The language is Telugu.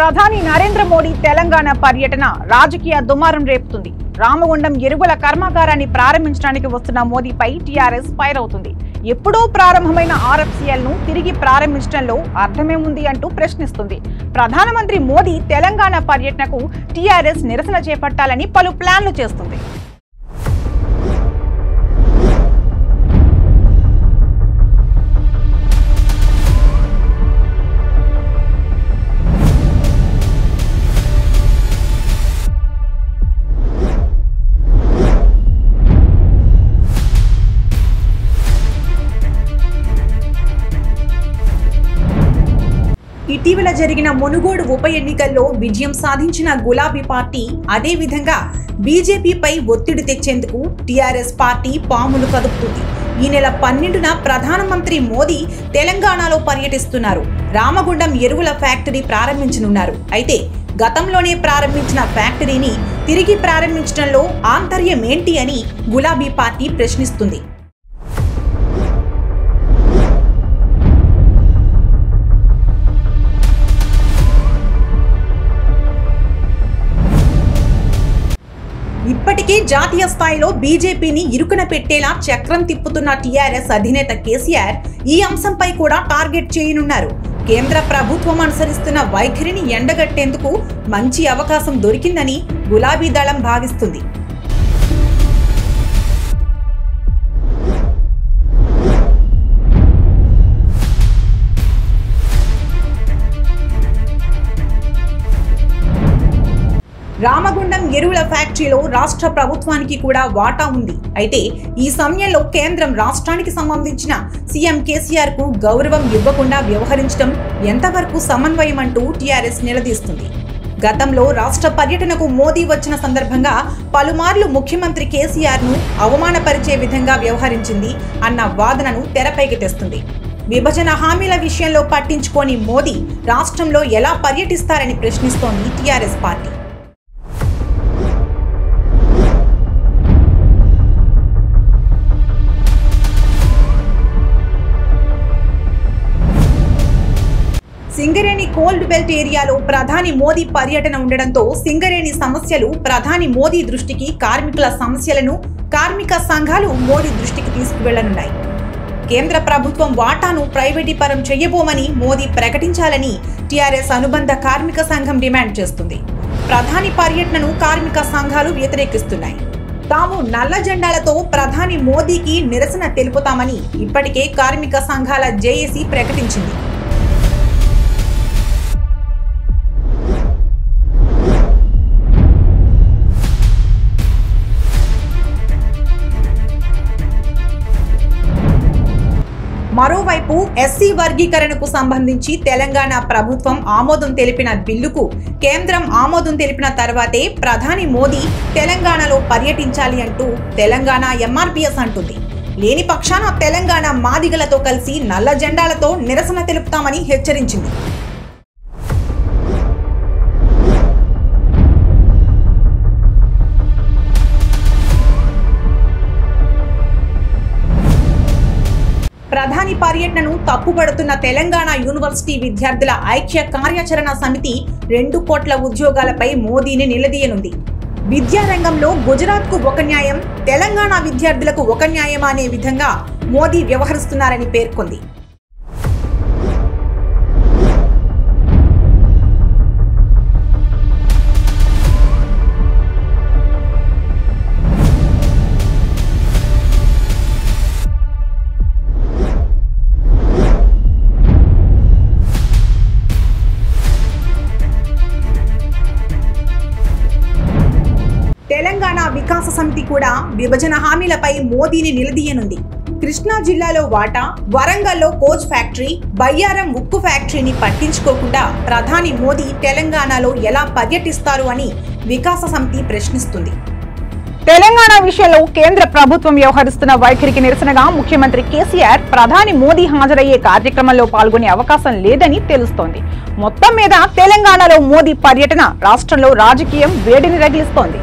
ప్రధాని నరేంద్ర మోడీ తెలంగాణ పర్యటన రాజకీయ దుమారం రేపుతుంది. రామగుండం ఎరువుల కర్మాగారాన్ని ప్రారంభించడానికి వస్తున్న మోదీపై టీఆర్ఎస్ ఫైర్ అవుతుంది. ఎప్పుడో ప్రారంభమైన ఆర్ఎఫ్సిఎల్ ను తిరిగి ప్రారంభించడంలో అర్థమేముంది అంటూ ప్రశ్నిస్తుంది. ప్రధానమంత్రి మోదీ తెలంగాణ పర్యటనకు టీఆర్ఎస్ నిరసన చేపట్టాలని పలు ప్లాన్లు చేస్తుంది. ఇటీవల జరిగిన మునుగోడు ఉప ఎన్నికల్లో విజయం సాధించిన గులాబీ పార్టీ అదే విధంగా బీజేపీపై ఒత్తిడి తెచ్చేందుకు టీఆర్ఎస్ పార్టీ పాములు కదుపుతుంది. ఈ నెల 12న ప్రధానమంత్రి మోదీ తెలంగాణలో పర్యటిస్తున్నారు. రామగుండం ఎరువుల ఫ్యాక్టరీ ప్రారంభించనున్నారు. అయితే గతంలోనే ప్రారంభించిన ఫ్యాక్టరీని తిరిగి ప్రారంభించడంలో ఆంతర్యం ఏంటి అని గులాబీ పార్టీ ప్రశ్నిస్తుంది. ఇప్పటికే జాతీయ స్థాయిలో బీజేపీని ఇరుకున పెట్టేలా చక్రం తిప్పుతున్న టీఆర్ఎస్ అధినేత కేసీఆర్ ఈ అంశంపై కూడా టార్గెట్ చేయనున్నారు. కేంద్ర ప్రభుత్వం అనుసరిస్తున్న వైఖరిని ఎండగట్టేందుకు మంచి అవకాశం దొరికిందని గులాబీ దళం భావిస్తుంది. రామగుండం ఎరువుల ఫ్యాక్టరీలో రాష్ట్ర ప్రభుత్వానికి కూడా వాటా ఉంది. అయితే ఈ సమయంలో కేంద్రం రాష్ట్రానికి సంబంధించిన సీఎం కేసీఆర్ కు గౌరవం ఇవ్వకుండా వ్యవహరించడం ఎంతవరకు సమన్వయం అంటూ టీఆర్ఎస్ నిలదీస్తుంది. గతంలో రాష్ట్ర పర్యటనకు మోదీ వచ్చిన సందర్భంగా పలుమార్లు ముఖ్యమంత్రి కేసీఆర్ ను అవమానపరిచే విధంగా వ్యవహరించింది అన్న వాదనను తెరపైకి తెస్తుంది. విభజన హామీల విషయంలో పట్టించుకోని మోదీ రాష్ట్రంలో ఎలా పర్యటిస్తారని ప్రశ్నిస్తోంది TRS party. Singareni coal belt ఏరియాలో ప్రధాని మోదీ పర్యటన ఉండడంతో సింగరేణి సమస్యలు ప్రధాని మోదీ దృష్టికి, కార్మికుల సమస్యలను కార్మిక సంఘాలు మోదీ దృష్టికి తీసుకువెళ్లనున్నాయి. కేంద్ర ప్రభుత్వం వాటాను ప్రైవేటీకరణ చేయబోమని మోదీ ప్రకటించాలని టీఆర్ఎస్ అనుబంధ కార్మిక సంఘం డిమాండ్ చేస్తుంది. ప్రధాని పర్యటనను కార్మిక సంఘాలు వ్యతిరేకిస్తున్నాయి. తాము నల్ల జెండాలతో ప్రధాని మోదీకి నిరసన తెలుపుతామని ఇప్పటికే కార్మిక సంఘాల జేఏసీ ప్రకటించింది. మరోవైపు ఎస్సీ వర్గీకరణకు సంబంధించి తెలంగాణ ప్రభుత్వం ఆమోదం తెలిపిన బిల్లుకు కేంద్రం ఆమోదం తెలిపిన తర్వాతే ప్రధాని మోదీ తెలంగాణలో పర్యటించాలి అంటూ తెలంగాణ ఎంఆర్పీఎస్ అంటుంది. లేని పక్షాన తెలంగాణ మాదిగలతో కలిసి నల్ల జెండాలతో నిరసన తెలుపుతామని హెచ్చరించింది. ప్రధాని పర్యటనను తప్పుపడుతున్న తెలంగాణ యూనివర్సిటీ విద్యార్థుల ఐక్య కార్యాచరణ సమితి 2 కోట్ల ఉద్యోగాలపై మోదీని నిలదీయనుంది. విద్యారంగంలో గుజరాత్ కు ఒక న్యాయం, తెలంగాణ విద్యార్థులకు ఒక న్యాయం అనే విధంగా మోదీ వ్యవహరిస్తున్నారని పేర్కొంది. తెలంగాణ వికాస సమితి కూడా విభజన హామీలపై మోదీని నిలదీయనుంది. కృష్ణా జిల్లాలో వాటా, వరంగల్లో కోచ్ ఫ్యాక్టరీ, బయ్యారం ఉక్కు ఫ్యాక్టరీని పట్టించుకోకుండా ప్రధాని మోదీ తెలంగాణలో ఎలా పర్యటిస్తారు అని వికాస సమితి ప్రశ్నిస్తుంది. తెలంగాణ విషయంలో కేంద్ర ప్రభుత్వం వ్యవహరిస్తున్న వైఖరికి నిరసనగా ముఖ్యమంత్రి కేసీఆర్ ప్రధాని మోదీ హాజరయ్యే కార్యక్రమంలో పాల్గొనే అవకాశం లేదని తెలుస్తోంది. మొత్తం మీద తెలంగాణలో మోదీ పర్యటన రాష్ట్రంలో రాజకీయం వేడిని రగిలిస్తోంది.